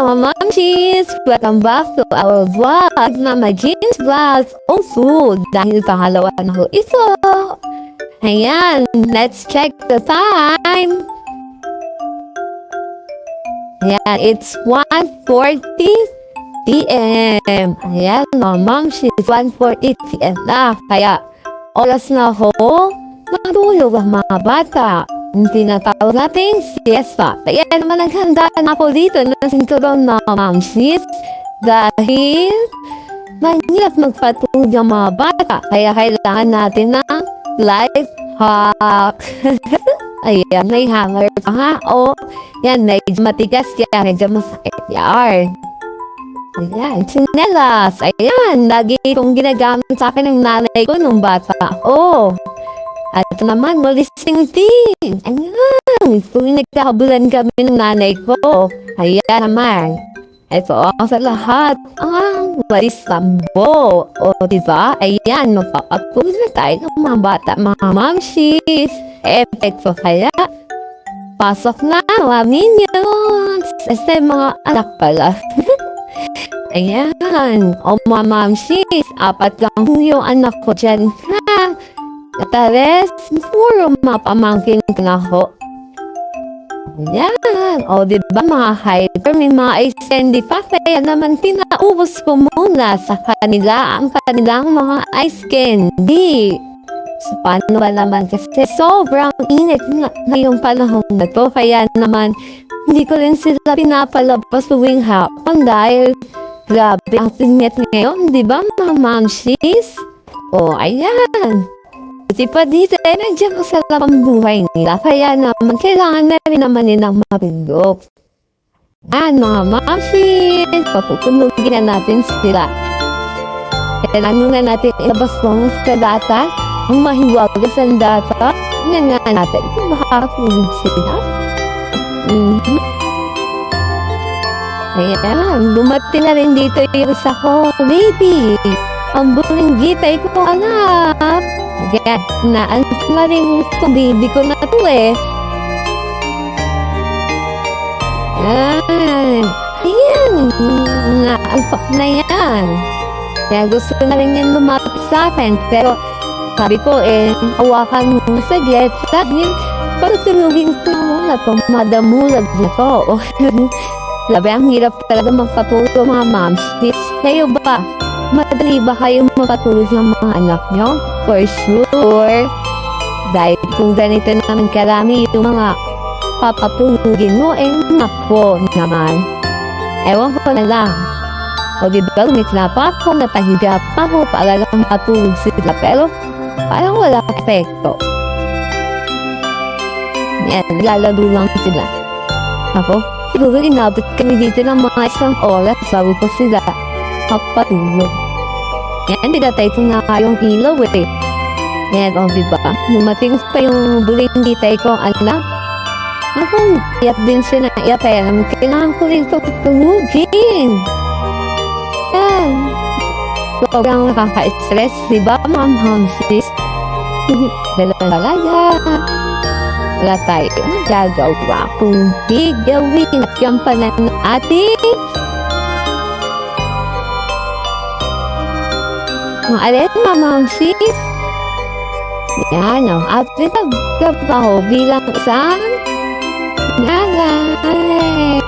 mga mamshis! Welcome back to our vlog, Mama Jeans Vlogs on Food. Dahil pangalawa na ho ito. Ayan, let's check the time. Ayan, it's 1:40 p.m. Ayan, mga mamshis, 1:40 p.m. na. Kaya, oras na ho, matulog ang mga bata. Hindi na tawag natin siesta. Kaya naman naghanda na ako dito na sinturon na mamsis dahil mahirap magpatulog ang mga bata. Kaya kailangan natin ng life hack. Ayan, may hanger pa nga. O, yan, medyo matigas kaya medyo masakit yan. Ayan, sinelas. Ayan, lagi kong ginagamit sa akin ng nanay ko nung bata. Oh, at ito naman, malising din. Ayan, kung nagkakabulan kami ng nanay ko. Ayan naman. Ito ang sa lahat. Ang walis lambo. O, diba? Ayan, magpapagpunan na tayo ng mga bata, mga mamshis. Epekto kaya. Pasok na, mga minions. Kasi mga anak pala. Ayan. O, mga mamshis. 4 lang yung anak ko dyan. Ha? Katares, puro mga pamangkin ko na ho. Ayan. O, diba mga hyper, may mga ice candy pa. Kaya naman pinaubos ko muna sa kanila ang kanilang mga ice candy. So, paano ba naman? Kasi sobrang init ngayong panahon na to. Kaya naman, hindi ko rin sila pinapalabas tuwing hapon dahil grabe ang init ngayon. Diba mga mamshis? O, ayan. Kasi pa dito ay nandiyan ko sa lapang buhay nila. Kaya naman, kailangan na rin naman nilang mapindok. Yan, mga mamshis. Papupunugin na natin sila. Kailangan na natin ilabas mo sa data. Ang mahiwagas ang data. Yan nga natin. Kung makakatulog sila. Ayan, lumati na rin dito yung isa ko. Baby, ang buringgitay ko, anak. Ayan, naalis na rin itong baby ko na ito eh. Ayan, naalpak na yan. Kaya gusto na rin yan lumapit sa akin. Pero sabi ko eh, hawakan mo sa jet. Dahil pagtulugin ko muna itong madamulag na ito. Labi, ang hirap talaga magpatulog mga mamshis. Kayo ba? Madali ba kayong magpatulog ng mga anak nyo? For sure. Dahil kung ganito naman karami yung mga papatulugin mo, eh nako naman. Ewan ko na lang. O diba, umikla pa ako, napahiga pa ako para lang matulog sila. Pero parang wala epekto. Yan, lalaro lang sila. Ako, siguro inabot kami dito ng mga isang oras bago ko sila magpatulog. Yan, dinatay ko nga yung ilaw eh. Yan, o diba? Numating pa yung buling-ditay ko, anak. Ako, iyak din siya na iyak. Kaya naman, kailangan ko rin tutulugin. Yan. Sobrang nakaka-stress, diba, ma'am hamsis? Dalaga. Wala tayo magagawa kung di gawin at yung pala ng ating mga alin, mga mamshis. Yan o, at nagtrabaho bilang isang nanay.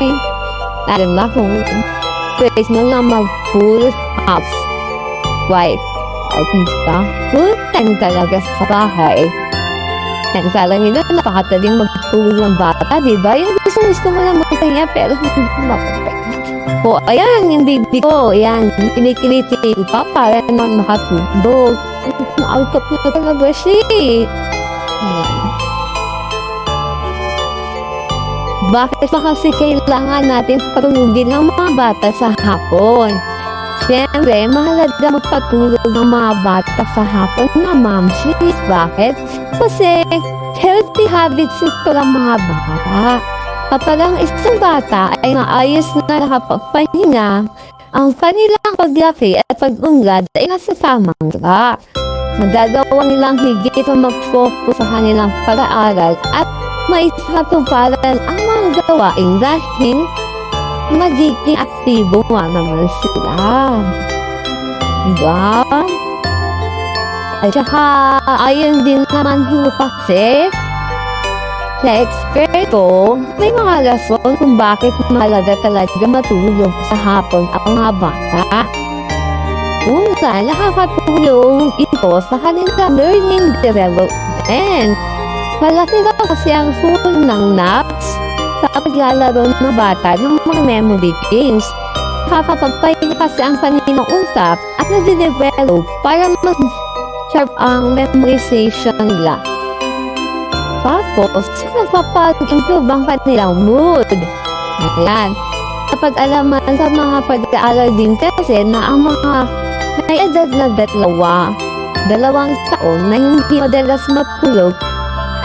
Alam na kung pwede mo nga mag-full house wife. O diba, full time talaga sa bahay. Yan, sala nila, napakataling magtulog ng bata, diba? Yung gusto mo lang magpahinga, pero hindi makapagpahinga. O, ayan, yung baby ko, ayan, kinikiliti ko pa para naman makatulog. Maagkap na talaga siya. Ayan. Bakit ba kasi kailangan natin patulugin ng mga bata sa hapon? Siyempre, mahalaga magpatulog ng mga bata sa hapon na mamshis. Bakit? Kasi healthy habits ito ng mga bata. Kapag ang isang bata ay maayos na nakapagpahinga, ang kanilang paglaki at pag-unlad ay nasa tamang track. Magagawa nilang higit na mag-focus sa kanilang pag-aaral at maisatuparan ang mga gawain dahil magiging aktibo nga naman sila. Diba? At saka, ayun din naman ho kasi, sa eksperto, may mga rason kung bakit mahalaga talaga matulog sa hapon ang mga bata. Una, nakakatulong ito sa kanilang learning development. Malaki daw kasi ang role ng naps sa paglalaro ng bata ng mga memory games. Nakakapagpahinga kasi ang kanilang utak at nade-develop para mag-sharp ang memorization nila. Tapos, nagpapag-improve ang kanilang mood. Ayan. Kapag alaman sa mga pag-aaral din kasi na ang mga may edad na 2 taon na hindi madalas matulog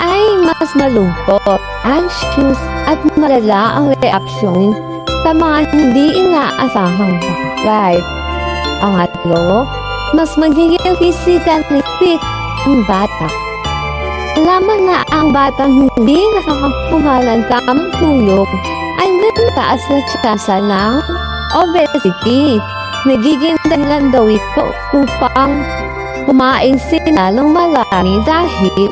ay mas malungkot, anxious at malala ang reaksyon sa mga hindi inaasahang bagay. Pangatlo, mas magiging physically fit ang bata. Alaman na ang batang hindi nakakakuha ng tamang tulog ay nagtaas na tsansa ng obesity. Nagiging dahilan daw ito upang kumain sila ng marami dahil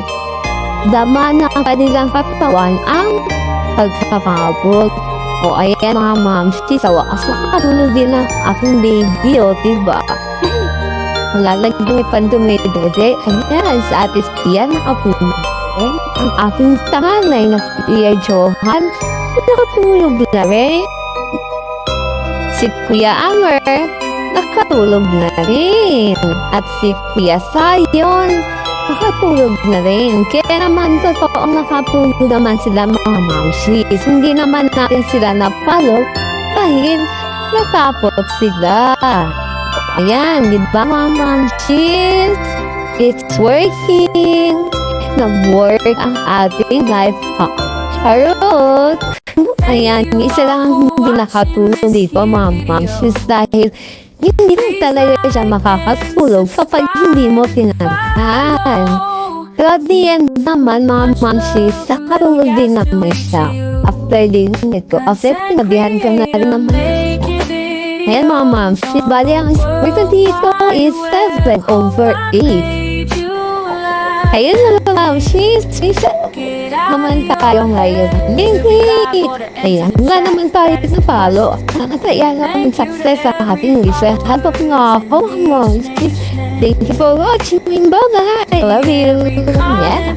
dama ng kanilang katawan ang pagkakabog. O ayan mga mamsi, sa wakas nakatulog din ang aking baby, o diba? Lalagyan pa dumidede. Ayan, sa atis yan nakapulog. Ang aking tanganay na Kuya Johan, nakatulog na rin. Si Kuya Amer, nakatulog na rin. At si Kuya Sayon, nakatulog na rin. Kaya naman totoong nakatulog naman sila mga mamsis. Hindi naman natin sila napalog dahil natapot sila. Ayan, di ba mga mamsis? It's working. Nag-work ang ating life hack. Charot! Ayan, isa lang ang hindi nakatulog dito mga mamsis dahil hindi lang talaga siya makakatulog kapag hindi mo tinarahan. Pero at the end naman mga mamsis, nakatulog din naman siya. After din ito, after pinabihan ka na rin naman siya. Ayan mga mamsis, bali ang score dito is 7/8. Ayun na mga mamsis, isa naman tayo ngayon. Ayan, nga naman tayo na palo. Kaya naman success sa ating research. Hantok nga ako, mamsis. Thank you for watching. Bye-bye. I love you. Yeah.